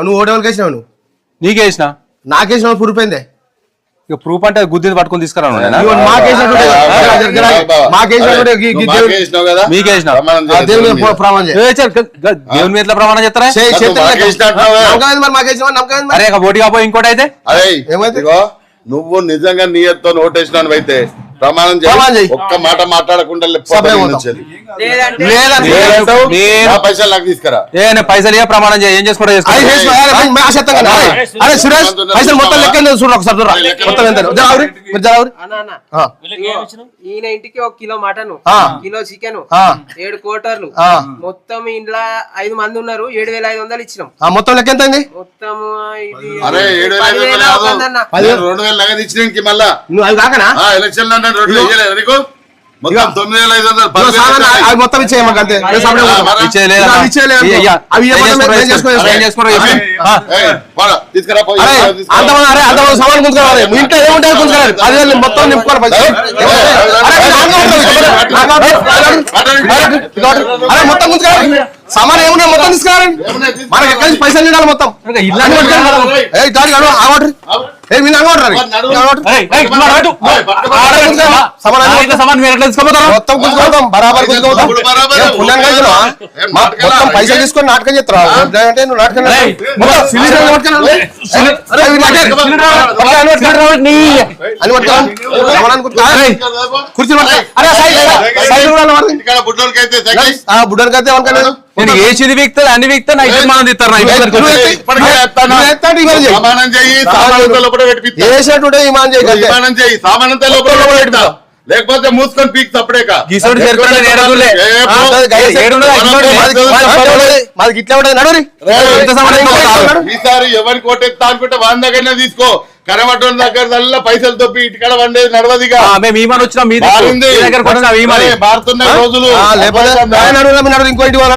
నువ్వు ఓటేవాళ్ళకి వేసినావు నువ్వు నీకే వేసిన నాకేసినావు ప్రూఫ్ అయిందే ఇక ప్రూఫ్ అంటే గుద్దిని పట్టుకొని తీసుకురా దేవుని మీద ప్రమాణం చేస్తారా అరే ఓటు కాపోయి ఇంకోటి అయితే ఏమైతే నువ్వు నిజంగా నీయతో ఓటేసినావు అయితే ప్రమాణం చేయి ఒక్క మాట మాట్లాడకుండా పైసలు నాకు తీసుకురా పైసలు ఏ ప్రమాణం చేయి ఏం చేసుకోవడం ఈయన ఇంటికి 1 కిలో మటన్ కిలో చికెన్ 7 కోటర్లు మొత్తం ఇంట్లో 5 మంది ఉన్నారు 7,500 ఇచ్చినాం మొత్తం లెక్క ఎంత మొత్తం అరే 7,500 నగదు ఇచ్చినానికి మళ్ళా నువ్వు అది కాకనా ఎలక్షన్ మొత్తం 9,500 మొత్తం ఇచ్చేయమాక అంతే తీసుకురా సమాన్ గుంజుకోవాలి ఇంట్లో ఏముంటాయి గుంజుకోవాలి అది మొత్తం నింపుకోవాలి మొత్తం గుంజుకోవాలి సమాన్ ఏమున్నా మొత్తం తీసుకురావాలి మనకి ఎక్కడి నుంచి పైసలు తినాలి మొత్తం మొత్తం పైసలు తీసుకొని నాటకం చేస్తారా అంటే నువ్వు నాటకం కుర్చీ బుడ్డోనికి అయితే నేను ఏది వీక్తా అన్ని వీక్తా మనం తిస్తారు లేకపోతే మూసుకొని పీక్ తప్పుడే ఈసారి ఎవరికి ఓటెత్తా అనుకుంటే 100 దగ్గరనే తీసుకో కరమటం దగ్గర పైసలు తప్పి ఇటుకడ వండేది నడవదిగా మేము వచ్చినా మారుతున్నాయి రోజులు ఇంకో ఇంటి